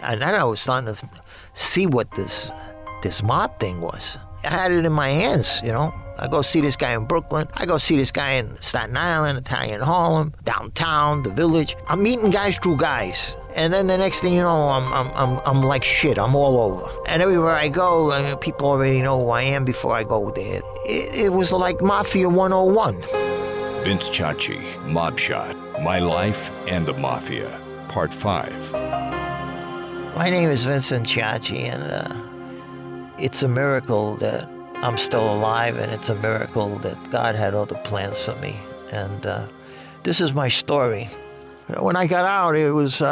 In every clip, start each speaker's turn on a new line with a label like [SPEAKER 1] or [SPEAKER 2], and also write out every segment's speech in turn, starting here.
[SPEAKER 1] And then I was starting to see what this mob thing was. I had it in my hands, you know. I go see this guy in Brooklyn. I go see this guy in Staten Island, Italian Harlem, downtown, the Village. I'm meeting guys through guys. And then the next thing you know, I'm like shit. I'm all over. And everywhere I go, I mean, people already know who I am before I go there. It was like Mafia 101.
[SPEAKER 2] Vince Ciacci, Mobshot, My Life and the Mafia, Part 5.
[SPEAKER 1] My name is Vincent Ciacci, and it's a miracle that I'm still alive, and it's a miracle that God had other plans for me. And this is my story. When I got out, it was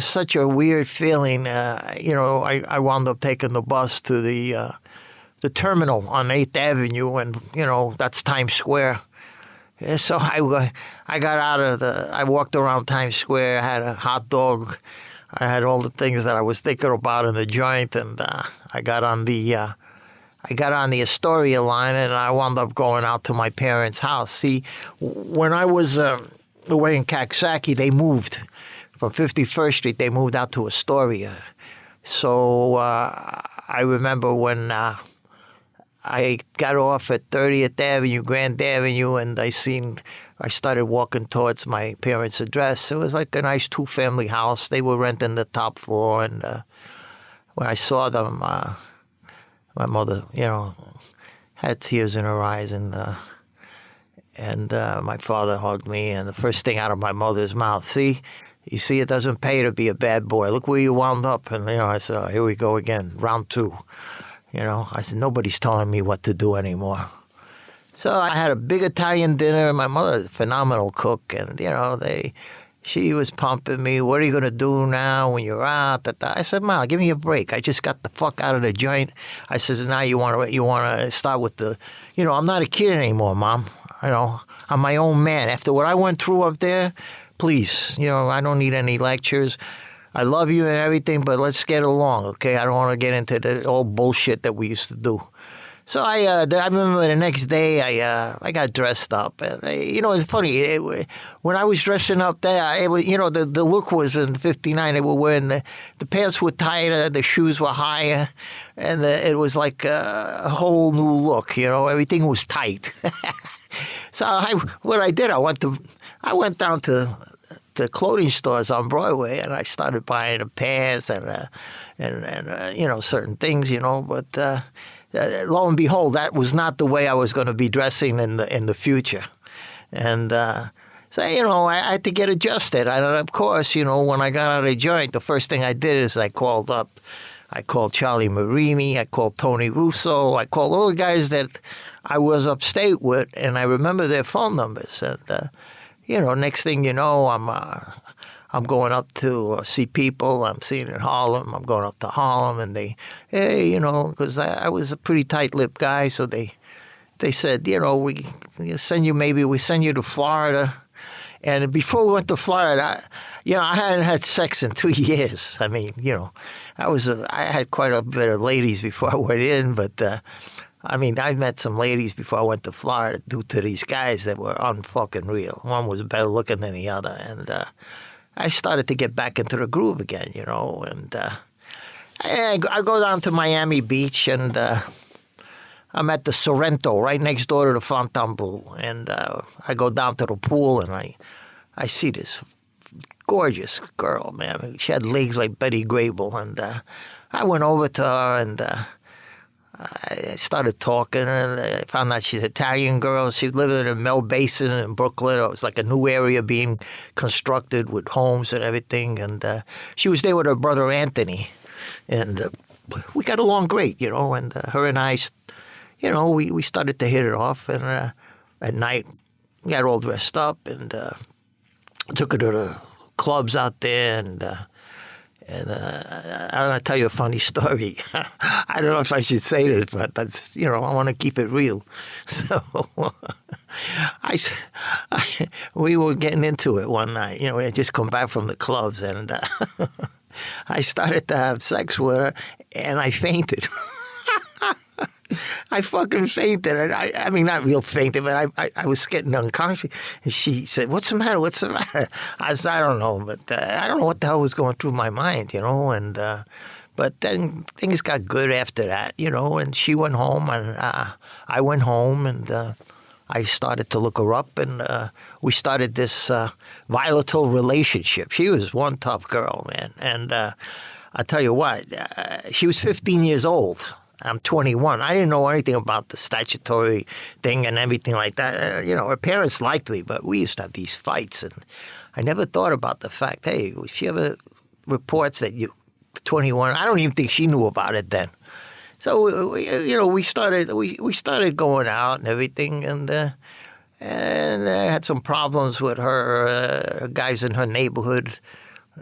[SPEAKER 1] such a weird feeling. You know, I wound up taking the bus to the terminal on 8th Avenue, and, you know, that's Times Square. So I got out of I walked around Times Square, I had a hot dog, I had all the things that I was thinking about in the joint, and I got on the Astoria line, and I wound up going out to my parents' house. See, when I was away in Ciacci, they moved from 51st Street. They moved out to Astoria. So I remember when I got off at 30th Avenue, Grand Avenue, and I started walking towards my parents' address. It was like a nice two-family house. They were renting the top floor, and when I saw them, my mother, you know, had tears in her eyes, and my father hugged me, and the first thing out of my mother's mouth, you see, it doesn't pay to be a bad boy. Look where you wound up. And, you know, I said, oh, here we go again, round 2. You know, I said, nobody's telling me what to do anymore. So I had a big Italian dinner. My mother, a phenomenal cook, and, you know, she was pumping me. What are you going to do now when you're out? I said, Ma, give me a break. I just got the fuck out of the joint. I said, now you want to start with you know, I'm not a kid anymore, Mom. You know, I'm my own man. After what I went through up there, please, you know, I don't need any lectures. I love you and everything, but let's get along, okay? I don't want to get into the old bullshit that we used to do. So I remember the next day I got dressed up, and you know, it's funny. When I was dressing up there, it was, you know, the look was in '59. They were wearing the pants were tighter, the shoes were higher, and it was like a whole new look. You know, everything was tight. So what I did, I went down to the clothing stores on Broadway, and I started buying the pants and you know, certain things, you know, but. Lo and behold, that was not the way I was going to be dressing in the future. And so, you know, I had to get adjusted. And of course, you know, when I got out of the joint, the first thing I did is I called Charlie Marini, I called Tony Russo, I called all the guys that I was upstate with, and I remember their phone numbers. And, you know, next thing you know, I'm going up to see people. I'm seeing in Harlem. I'm going up to Harlem, and hey, you know, because I was a pretty tight-lipped guy, so they said, you know, we send you to Florida. And before we went to Florida, you know, I hadn't had sex in 2 years. I mean, you know, I had quite a bit of ladies before I went in, but I mean, I met some ladies before I went to Florida due to these guys that were unfucking real. One was better looking than the other, and I started to get back into the groove again, you know, and I go down to Miami Beach, and I'm at the Sorrento, right next door to the Fontainebleau, and I go down to the pool, and I see this gorgeous girl, man. She had legs like Betty Grable, and I went over to her, and I started talking, and I found out she's an Italian girl. She lived in Mel Basin in Brooklyn. It was like a new area being constructed with homes and everything. And she was there with her brother Anthony. And we got along great, you know. And her and I, you know, we started to hit it off. And at night, we got all dressed up and took her to the clubs out there. And I'm going to tell you a funny story. I don't know if I should say this, but that's, you know, I want to keep it real. So we were getting into it one night. You know, we had just come back from the clubs, and I started to have sex with her, and I fainted. I fucking fainted. And I mean, not real fainted, but I was getting unconscious. And she said, "What's the matter? What's the matter?" I said, "I don't know, but I don't know what the hell was going through my mind, you know." And but then things got good after that, you know. And she went home, and I went home, and I started to look her up, and we started this volatile relationship. She was one tough girl, man. And I tell you what, she was 15 years old. I'm 21. I didn't know anything about the statutory thing and everything like that. You know, her parents liked me, but we used to have these fights, and I never thought about the fact, hey, if she ever reports that you're 21, I don't even think she knew about it then. So, you know, we started going out and everything, and I had some problems with her. Guys in her neighborhood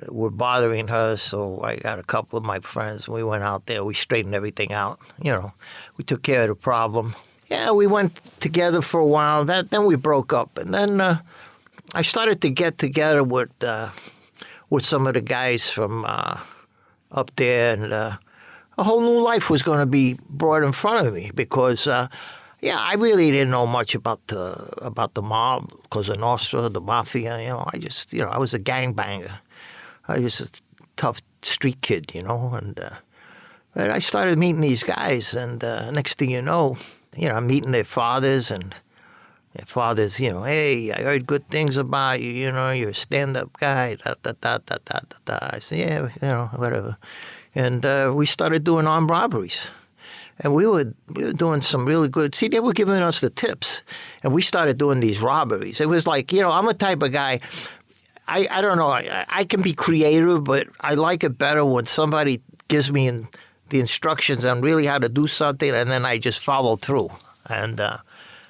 [SPEAKER 1] were bothering her, so I got a couple of my friends. We went out there. We straightened everything out. You know, we took care of the problem. Yeah, we went together for a while. Then we broke up, and then I started to get together with some of the guys from up there, and a whole new life was going to be brought in front of me because. Yeah, I really didn't know much about the mob, Cosa Nostra, the Mafia. You know, I was a gangbanger. I was a tough street kid, you know, and but I started meeting these guys, and next thing you know, I'm meeting their fathers, and their fathers, you know, hey, I heard good things about you, you know, you're a stand-up guy, da, da, da, da, da, da, da. I said, yeah, you know, whatever. And we started doing armed robberies. And we were doing some really good. See, they were giving us the tips, and we started doing these robberies. It was like, you know, I'm a type of guy. I don't know. I can be creative, but I like it better when somebody gives me the instructions on really how to do something, and then I just follow through. And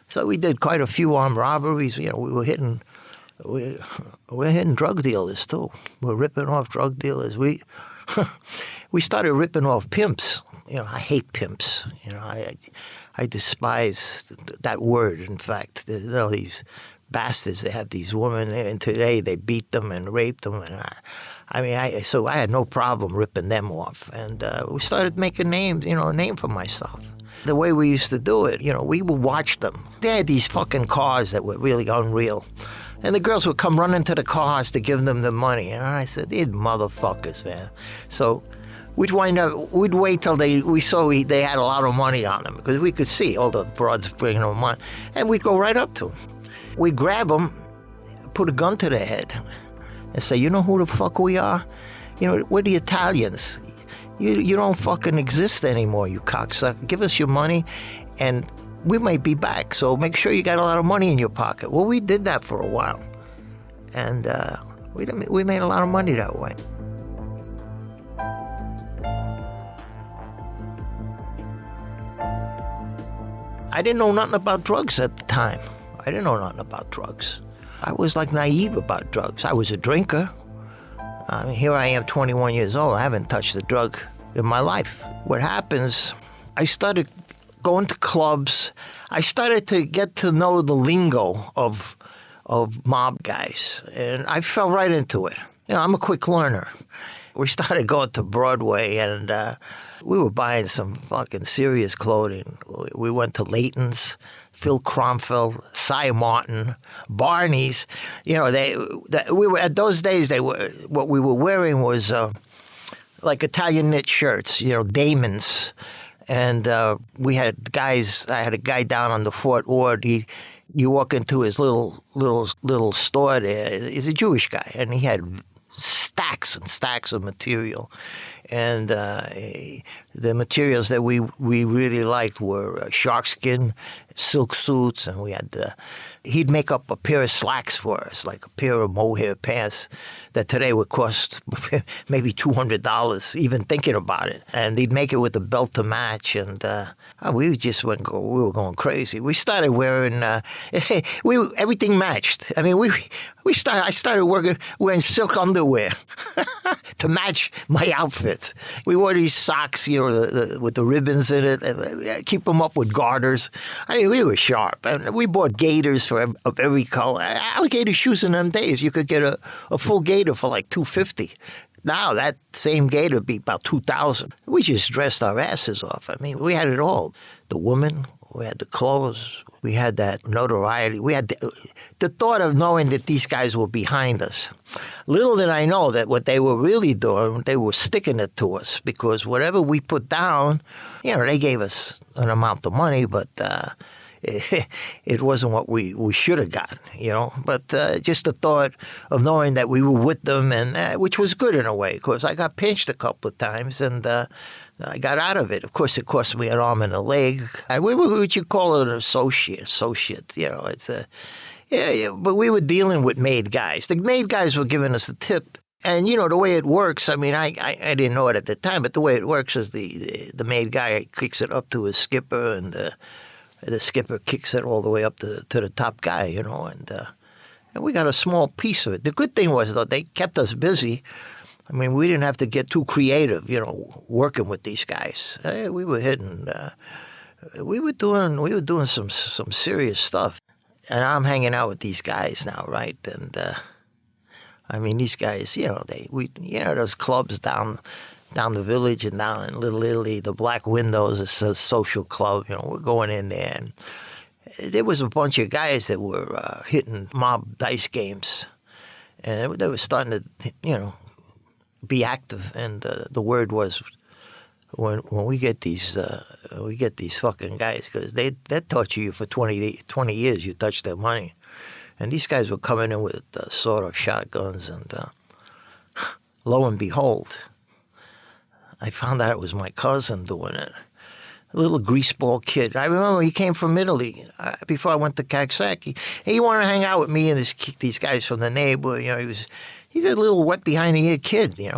[SPEAKER 1] so we did quite a few armed robberies. You know, we're hitting drug dealers too. We're ripping off drug dealers. We started ripping off pimps. You know, I hate pimps. You know, I despise that word. In fact, you know, these bastards. They have these women, and today they beat them and raped them. And so I had no problem ripping them off. And we started making names. You know, a name for myself. The way we used to do it, you know, we would watch them. They had these fucking cars that were really unreal. And the girls would come running to the cars to give them the money. And I said, these motherfuckers, man. So we'd wait till we saw they had a lot of money on them, because we could see all the broads bringing them money. And we'd go right up to them. We'd grab them, put a gun to their head, and say, you know who the fuck we are? You know, we're the Italians. You don't fucking exist anymore, you cocksucker. Give us your money, and we might be back. So make sure you got a lot of money in your pocket. Well, we did that for a while. And we made a lot of money that way. I didn't know nothing about drugs at the time. I didn't know nothing about drugs. I was like naive about drugs. I was a drinker. I mean, here I am, 21 years old. I haven't touched a drug in my life. What happens, I started going to clubs. I started to get to know the lingo of mob guys, and I fell right into it. You know, I'm a quick learner. We started going to Broadway, and we were buying some fucking serious clothing. We went to Layton's, Phil Cromfeld, Cy Martin, Barney's. You know, we were at those days. What we were wearing was like Italian knit shirts. You know, Damon's, and we had guys. I had a guy down on the Fort Ord. You walk into his little store there. He's a Jewish guy, and he had stacks and stacks of material. And the materials that we really liked were sharkskin, silk suits, and we had he'd make up a pair of slacks for us, like a pair of mohair pants that today would cost maybe $200, even thinking about it. And he'd make it with a belt to match, and we were going crazy. We started wearing everything matched. I mean, I started wearing silk underwear to match my outfits. We wore these socks, you know, with the ribbons in it, keep them up with garters. I mean, we were sharp. And we bought gaiters of every color. Alligator shoes in them days, you could get a full gaiter for like $250. now, that same gate would be about 2,000. We just dressed our asses off. I mean, we had it all. The woman, we had the clothes, we had that notoriety. We had the thought of knowing that these guys were behind us. Little did I know that what they were really doing, they were sticking it to us, because whatever we put down, they gave us an amount of money, but it wasn't what we should have gotten, But just the thought of knowing that we were with them, and which was good in a way, because I got pinched a couple of times, and I got out of it. Of course, it cost me an arm and a leg. We were what you call an associate. It's but we were dealing with made guys. The made guys were giving us the tip. And, the way it works, I mean, I didn't know it at the time, but the way it works is the made guy kicks it up to his skipper, and the skipper kicks it all the way up to the top guy, and we got a small piece of it. The good thing was, though, they kept us busy. I mean, we didn't have to get too creative, working with these guys. We were hitting, we were doing some serious stuff. And I'm hanging out with these guys now, right? And I mean, these guys, those clubs down the village and down in Little Italy, the Black Windows, it's a social club. We're going in there, and there was a bunch of guys that were hitting mob dice games, and they were starting to, be active. And the word was, when we get these fucking guys, because they torture you for 20 years, you touch their money, and these guys were coming in with sort of shotguns, and lo and behold, I found out it was my cousin doing it. A little greaseball kid. I remember he came from Italy before I went to Ciacci. He wanted to hang out with me and these guys from the neighborhood. He's a little wet behind the ear kid. He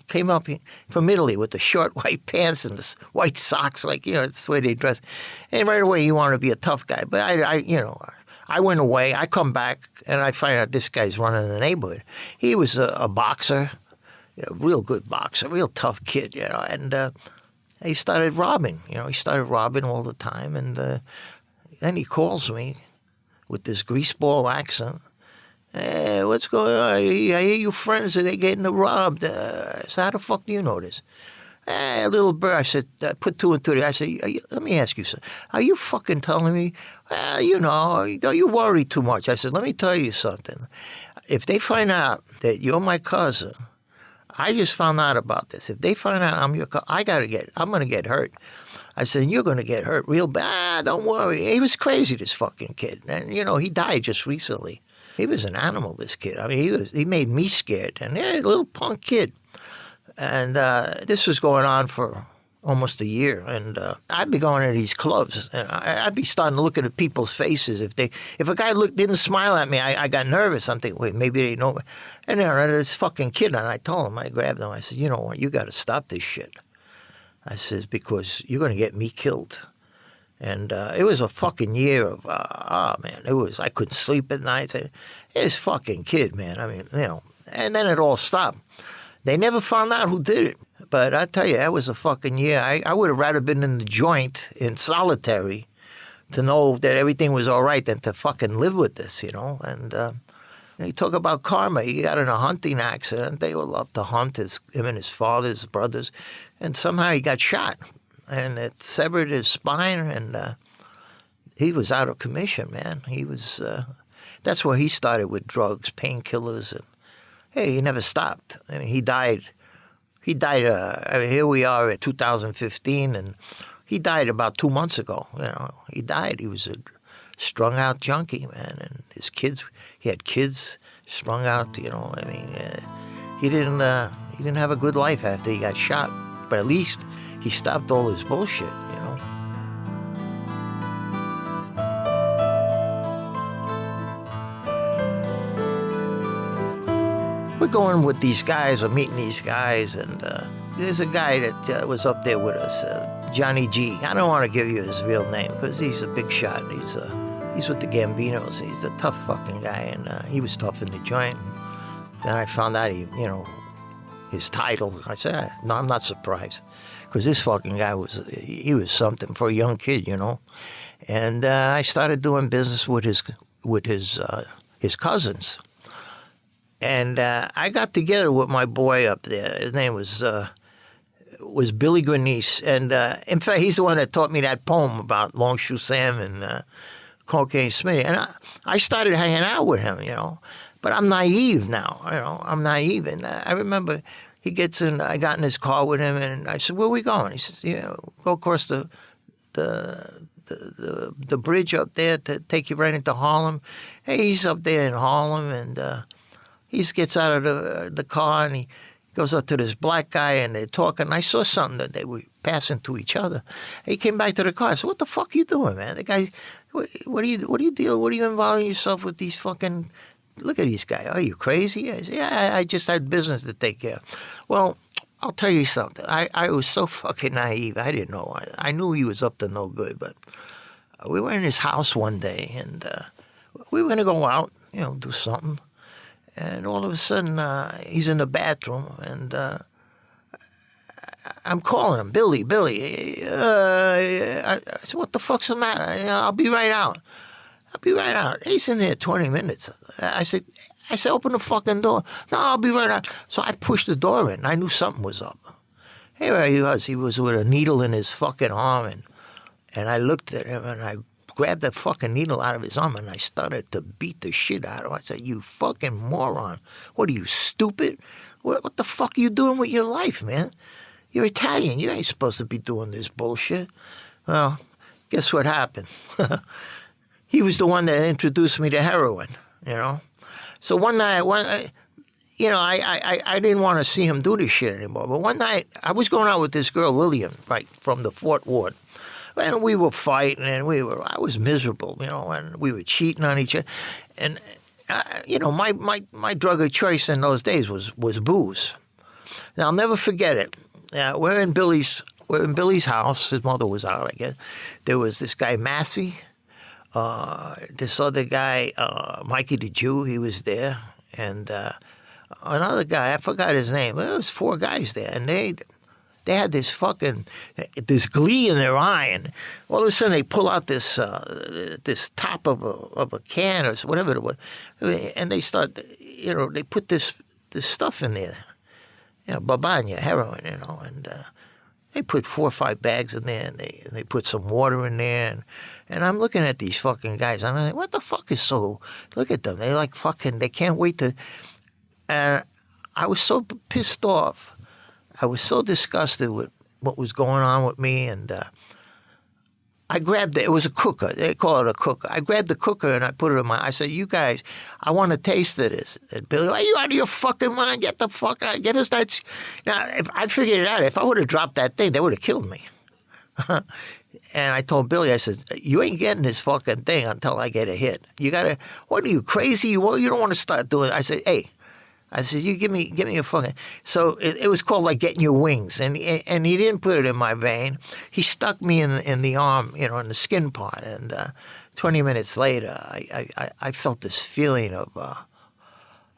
[SPEAKER 1] came up from Italy with the short white pants and the white socks, that's the way they dress. And right away he wanted to be a tough guy. But I went away. I come back and I find out this guy's running the neighborhood. He was a boxer. A real good boxer, real tough kid, and he started robbing. He started robbing all the time, and then he calls me with this greaseball accent. Hey, what's going on? I hear you friends are getting robbed. So how the fuck do you know this? Hey, little bird. I said, put two and two. I said, let me ask you something. Are you fucking telling me? You worry too much. I said, let me tell you something. If they find out that you're my cousin, I just found out about this. If they find out I'm your cousin, I'm going to get hurt. I said, you're going to get hurt real bad. Don't worry. He was crazy, this fucking kid. And, he died just recently. He was an animal, this kid. I mean, he made me scared. And a little punk kid. And this was going on for almost a year. And I'd be going to these clubs. And I'd be starting to look at people's faces. If a guy didn't smile at me, I got nervous. I'm thinking, wait, maybe they know me. And then this fucking kid, and I told him, I grabbed him. I said, you know what, you got to stop this shit. I says, because you're going to get me killed. And it was a fucking year of, man, I couldn't sleep at night. This fucking kid, man. I mean, and then it all stopped. They never found out who did it. But I tell you, that was a fucking year. I would have rather been in the joint in solitary to know that everything was all right than to fucking live with this, And you talk about karma. He got in a hunting accident. They all loved to hunt, him and his father, his brothers. And somehow he got shot. And it severed his spine, and he was out of commission, man. He was, that's where he started with drugs, painkillers, and hey, he never stopped. I mean, he died, here we are at 2015, and he died about 2 months ago, He died. He was a strung-out junkie, man, and his kids, he had kids strung out, he didn't have a good life after he got shot, but at least he stopped all his bullshit, We're going with these guys or meeting these guys, and there's a guy that was up there with us, Johnny G. I don't want to give you his real name because he's a big shot. He's with the Gambinos. He's a tough fucking guy, and he was tough in the joint. Then I found out his title. I said, no, I'm not surprised. Because this fucking guy was something for a young kid, And I started doing business with his cousins. And I got together with my boy up there. His name was Billy Grenice. And in fact, he's the one that taught me that poem about Longshoe Sam and Cocaine Smitty. And I started hanging out with him, But I'm naive now, I'm naive. And I remember he gets in, I got in his car with him, and I said, "Where are we going?" He says, "Go across the bridge up there to take you right into Harlem." Hey, he's up there in Harlem, and he gets out of the car, and he goes up to this black guy, and they're talking. I saw something that they were passing to each other. He came back to the car. I said, "What the fuck you doing, man?" The guy, what are you dealing? What are you involving yourself with these fucking? Look at these guys. Are you crazy? I said, "Yeah, I just had business to take care of." Well, I'll tell you something. I was so fucking naive. I didn't know. I knew he was up to no good, but we were in his house one day, and we were going to go out, do something. And all of a sudden, he's in the bathroom, and I'm calling him, Billy. I said, "What the fuck's the matter? I'll be right out. He's in there 20 minutes. I said, "Open the fucking door." "No, I'll be right out." So I pushed the door in. I knew something was up. Here he was. He was with a needle in his fucking arm, and I looked at him, and I grabbed that fucking needle out of his arm, and I started to beat the shit out of him. I said, "You fucking moron. What are you, stupid? What the fuck are you doing with your life, man? You're Italian. You ain't supposed to be doing this bullshit." Well, guess what happened? He was the one that introduced me to heroin, So one night, I didn't want to see him do this shit anymore. But one night, I was going out with this girl, Lillian, right, from the Fort Ward. And we were fighting, and I was miserable, and we were cheating on each other. And, my drug of choice in those days was booze. Now, I'll never forget it. We're in Billy's house. His mother was out, I guess. There was this guy, Massey. This other guy, Mikey the Jew, he was there. And another guy, I forgot his name. There was 4 guys there, and they had this glee in their eye, and all of a sudden they pull out this top of a can or whatever it was, and they start, they put this stuff in there, babanya, heroin, and they put 4 or 5 bags in there, and they put some water in there, and I'm looking at these fucking guys, and I'm like, what the fuck is so? Look at them, they like fucking, they can't wait to. And I was so pissed off. I was so disgusted with what was going on with me, and I grabbed it. It was a cooker. They call it a cooker. I grabbed the cooker, and I put it in I said, "You guys, I want a taste of this." And Billy, "Are you out of your fucking mind? Get the fuck out. Get us that." Now, if I figured it out, if I would have dropped that thing, they would have killed me. And I told Billy, I said, "You ain't getting this fucking thing until I get a hit. You got to, what are you, crazy? You don't want to start doing it." I said, "Hey." I said, "You give me a fucking." So it was called like getting your wings, and he didn't put it in my vein. He stuck me in the arm, in the skin part, and 20 minutes later, I felt this feeling of.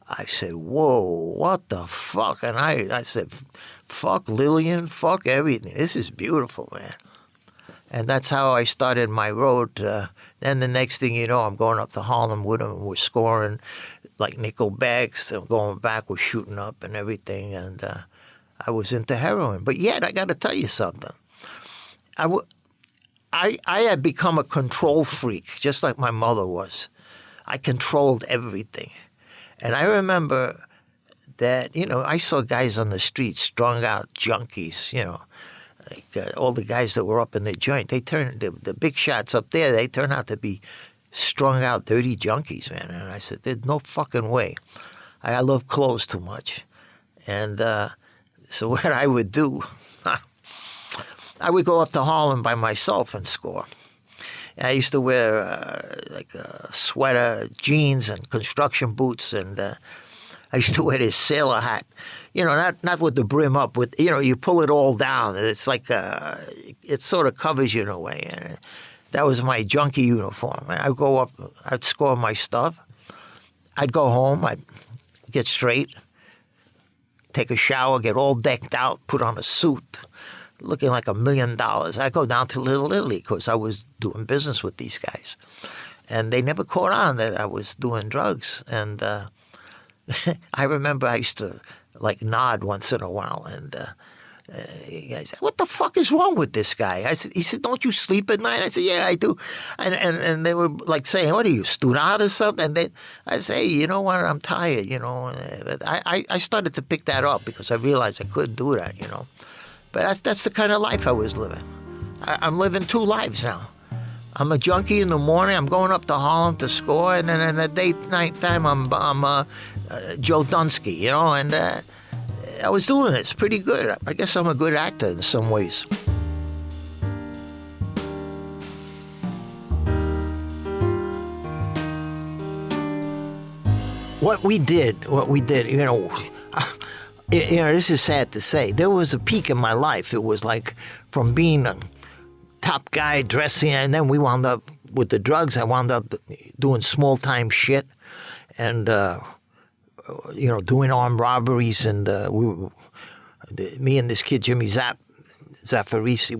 [SPEAKER 1] I said, "Whoa, what the fuck?" And I said, "Fuck Lillian, fuck everything. This is beautiful, man." And that's how I started my road. Then the next thing you know, I'm going up to Harlem with him, and we're scoring like nickel bags. I'm going back, we're shooting up and everything. And I was into heroin. But yet, I got to tell you something. I had become a control freak, just like my mother was. I controlled everything. And I remember that, I saw guys on the street, strung out junkies, like all the guys that were up in the joint, they turned, the big shots up there, they turned out to be strung out, dirty junkies, man. And I said, "There's no fucking way. I love clothes too much." And so what I would do, I would go up to Harlem by myself and score. And I used to wear like a sweater, jeans, and construction boots, and I used to wear this sailor hat, not with the brim up, with, you pull it all down. It's like, it sort of covers you in a way. And that was my junkie uniform. And I'd go up, I'd score my stuff. I'd go home, I'd get straight, take a shower, get all decked out, put on a suit, looking like $1 million. I'd go down to Little Italy because I was doing business with these guys. And they never caught on that I was doing drugs. And I remember I used to like nod once in a while, and he said, "What the fuck is wrong with this guy?" He said, "Don't you sleep at night?" I said, "Yeah, I do." And they were like saying, "What are you, stood out or something?" And I say, "Hey, you know what? I'm tired, you know." But I started to pick that up because I realized I couldn't do that, you know. But that's the kind of life I was living. I'm living two lives now. I'm a junkie in the morning. I'm going up to Harlem to score, and then in the night time, I'm Joe Dunsky, you know. And I was doing it. It's pretty good. I guess I'm a good actor in some ways. What we did, you know, this is sad to say. There was a peak in my life. It was like from being a top guy dressing, and then we wound up with the drugs. I wound up doing small time shit, and you know, doing armed robberies. And me and this kid Jimmy Zaffarisi,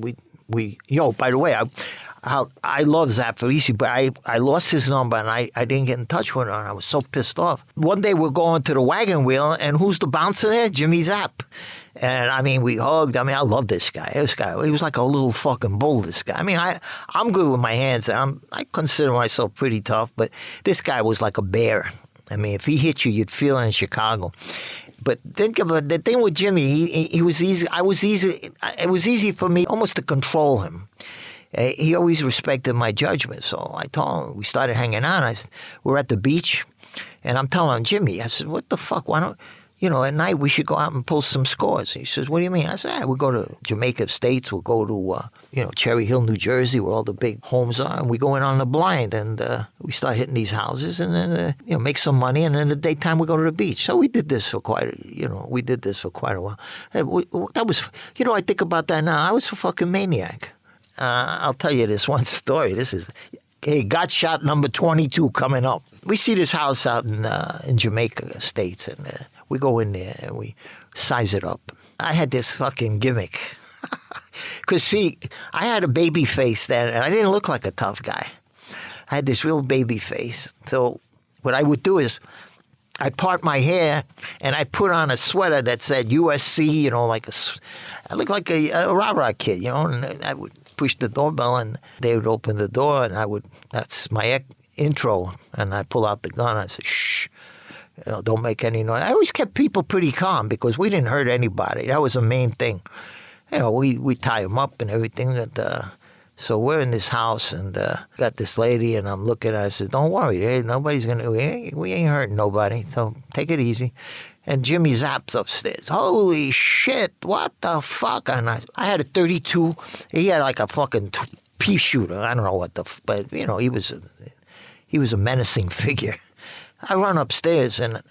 [SPEAKER 1] we by the way, I love Zaffarisi, but I lost his number and I didn't get in touch with him. I was so pissed off. One day we're going to the wagon wheel, and who's the bouncer there? Jimmy Zapp. And I mean, we hugged. I mean, I love this guy. He was like a little fucking bull, this guy. I mean, I'm good with my hands. I consider myself pretty tough, but this guy was like a bear. I mean, if he hit you, you'd feel it in Chicago. But think about the thing with Jimmy. He was easy. I was easy. It was easy for me almost to control him. He always respected my judgment. So I told him, we started hanging out. We're at the beach, and I'm telling him, Jimmy, I said, what the fuck? Why don't, you know, at night we should go out and pull some scores. He says, what do you mean? I said, we'll go to Jamaica Estates. We'll go to, you know, Cherry Hill, New Jersey, where all the big homes are. And we go in on the blind, and we start hitting these houses, and then, you know, make some money. And in the daytime, we go to the beach. So we did this for quite a while. That was, you know, I think about that now. I was a fucking maniac. I'll tell you this one story. Got shot number 22 coming up. We see this house out in Jamaica Estates, and we go in there and we size it up. I had this fucking gimmick. Because, see, I had a baby face then, and I didn't look like a tough guy. I had this real baby face. So what I would do is I'd part my hair, and I'd put on a sweater that said USC, you know, I looked like a rah-rah kid, you know, and I would push the doorbell, and they would open the door, and that's my intro, and I pull out the gun, and I said, shh, you know, don't make any noise. I always kept people pretty calm because we didn't hurt anybody. That was the main thing. You know, we tie them up and everything. So we're in this house, and got this lady, and I'm looking at her. I said, don't worry, nobody's going to, we ain't hurting nobody, so take it easy. And Jimmy Zapp's upstairs. Holy shit, what the fuck? And I had a 32. He had like a fucking pea shooter. I don't know what but, you know, he was a menacing figure. I run upstairs, and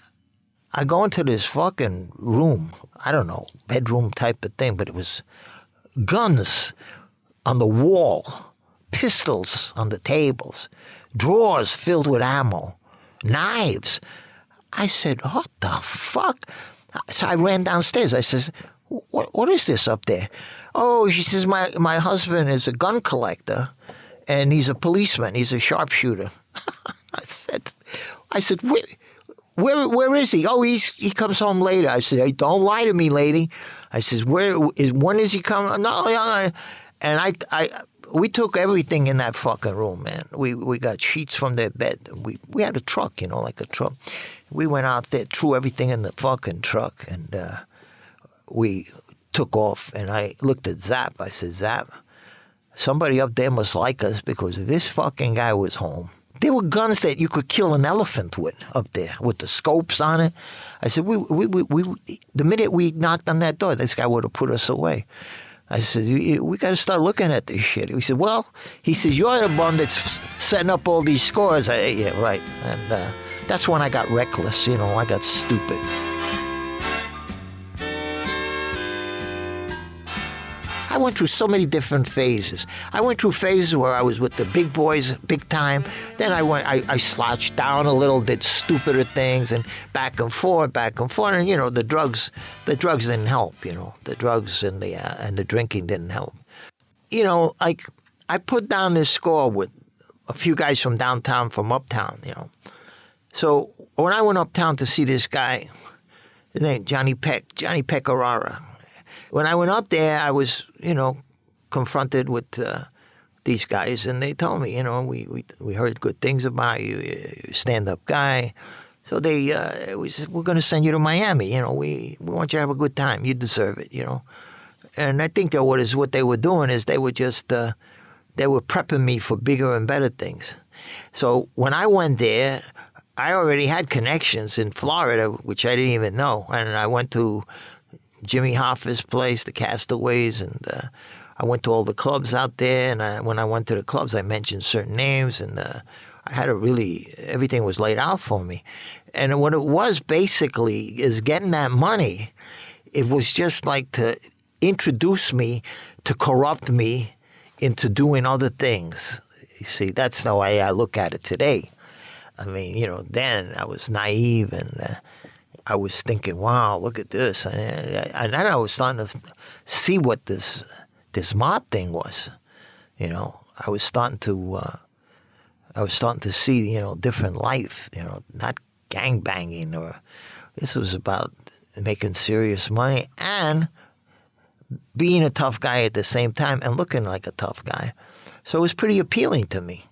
[SPEAKER 1] I go into this fucking room. I don't know, bedroom type of thing, but it was guns on the wall, pistols on the tables, drawers filled with ammo, knives. I said, what the fuck? So I ran downstairs. I says, what is this up there? Oh, she says, my husband is a gun collector, and he's a policeman. He's a sharpshooter. I said, where is he? Oh, he comes home later. I said, hey, don't lie to me, lady. I says, when is he coming? No, and we took everything in that fucking room, man. We got sheets from their bed. We had a truck, you know, like a truck. We went out there, threw everything in the fucking truck, and we took off. And I looked at Zapp. I said, Zapp, somebody up there must like us, because if this fucking guy was home, there were guns that you could kill an elephant with up there, with the scopes on it. I said, the minute we knocked on that door, this guy would have put us away. I said, we got to start looking at this shit. He said, well, you're the one that's setting up all these scores. Yeah, right. And that's when I got reckless, you know, I got stupid. I went through so many different phases. I went through phases where I was with the big boys, big time. Then I slouched down a little, did stupider things, and back and forth. And, you know, the drugs didn't help, you know. The drugs and the drinking didn't help. You know, like, I put down this score with a few guys from downtown, from uptown, you know. So when I went uptown to see this guy, his name Johnny Pecorara. When I went up there, I was, confronted with these guys, and they told me, we heard good things about you, you're a stand-up guy. So we're going to send you to Miami. We want you to have a good time. You deserve it. And I think that what they were doing is they were just they were prepping me for bigger and better things. So when I went there, I already had connections in Florida, which I didn't even know. And I went to Jimmy Hoffa's place, the Castaways, and I went to all the clubs out there. And when I went to the clubs, I mentioned certain names, and I had everything was laid out for me. And what it was basically is getting that money. It was just like to introduce me, to corrupt me into doing other things. You see, that's the way I look at it today. I mean, then I was naive, and I was thinking, wow, look at this. And then I was starting to see what this mob thing was. I was starting to see, different life, not gang banging, or this was about making serious money and being a tough guy at the same time and looking like a tough guy. So it was pretty appealing to me,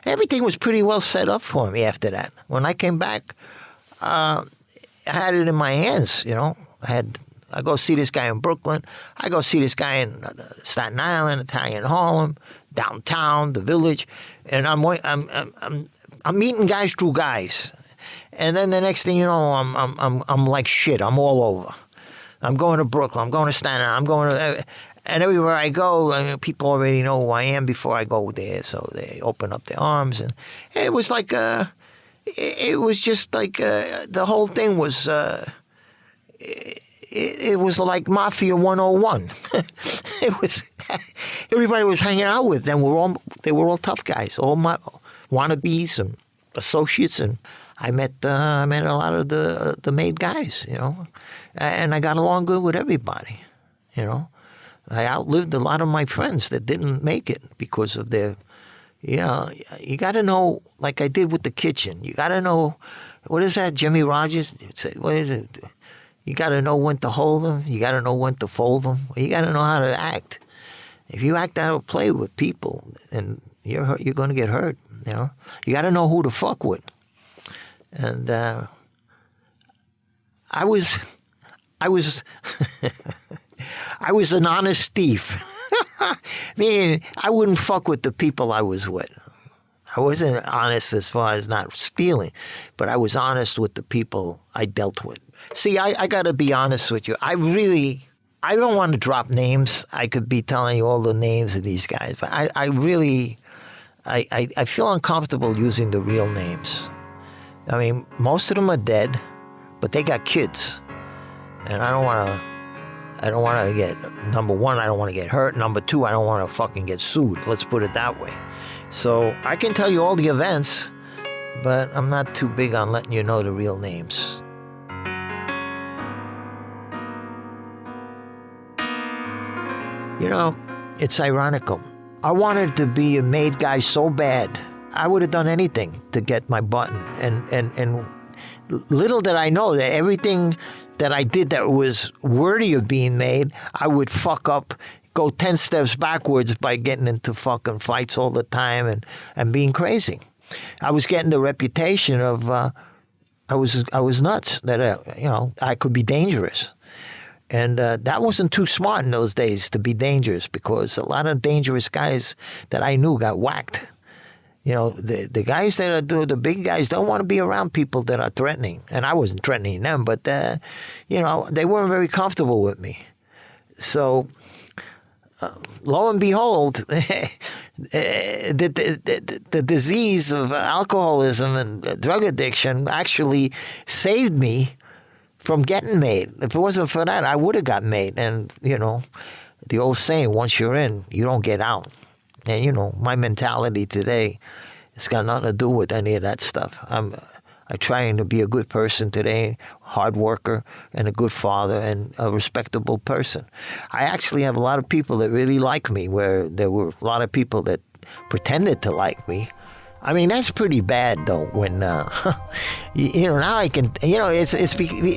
[SPEAKER 1] Everything was pretty well set up for me after that. When I came back, I had it in my hands, I go see this guy in Brooklyn. I go see this guy in Staten Island, Italian Harlem, downtown, the Village, and I'm meeting guys through guys. And then the next thing you know, I'm like shit. I'm all over. I'm going to Brooklyn. I'm going to Staten Island. I'm going to, and everywhere I go, people already know who I am before I go there. So they open up their arms, and it was like it was just like the whole thing was. It was like Mafia 101. It was everybody was hanging out with them. They were all tough guys, all my wannabes and associates, and I met a lot of the made guys, and I got along good with everybody, I outlived a lot of my friends that didn't make it because of their, you got to know, like I did with the kitchen. You got to know, what is that, Jimmy Rogers? What is it? You got to know when to hold them. You got to know when to fold them. You got to know how to act. If you act out of play with people, and you're going to get hurt. You got to know who to fuck with. And I was I was an honest thief. Meaning, I wouldn't fuck with the people I was with. I wasn't honest as far as not stealing, but I was honest with the people I dealt with. See, I got to be honest with you. I don't want to drop names. I could be telling you all the names of these guys, but I feel uncomfortable using the real names. I mean, most of them are dead, but they got kids. And I don't want to get, number one, I don't want to get hurt. Number two, I don't want to fucking get sued. Let's put it that way. So I can tell you all the events, but I'm not too big on letting you know the real names. It's ironical. I wanted to be a made guy so bad. I would have done anything to get my button. And little did I know that everything that I did that was worthy of being made, I would fuck up, go 10 steps backwards by getting into fucking fights all the time and being crazy. I was getting the reputation of I was nuts, that I could be dangerous. And that wasn't too smart in those days to be dangerous, because a lot of dangerous guys that I knew got whacked. The guys that are the big guys don't want to be around people that are threatening. And I wasn't threatening them, but, they weren't very comfortable with me. So, lo and behold, the disease of alcoholism and drug addiction actually saved me from getting made. If it wasn't for that, I would have got made. And, the old saying, once you're in, you don't get out. And, my mentality today, it's got nothing to do with any of that stuff. I'm trying to be a good person today, hard worker, and a good father, and a respectable person. I actually have a lot of people that really like me, where there were a lot of people that pretended to like me. I mean, that's pretty bad, though, when, now I can,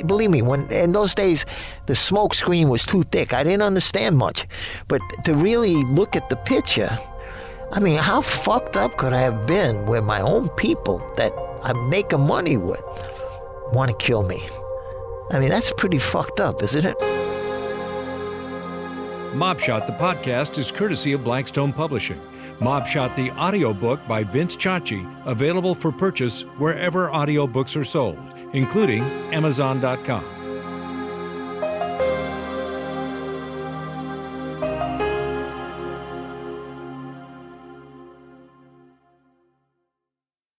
[SPEAKER 1] believe me, when in those days, the smoke screen was too thick. I didn't understand much. But to really look at the picture, I mean, how fucked up could I have been where my own people that I'm making money with want to kill me? I mean, that's pretty fucked up, isn't it?
[SPEAKER 3] Mobshot, the podcast, is courtesy of Blackstone Publishing. Mobshot, the audiobook by Vince Ciacci, available for purchase wherever audiobooks are sold, including Amazon.com.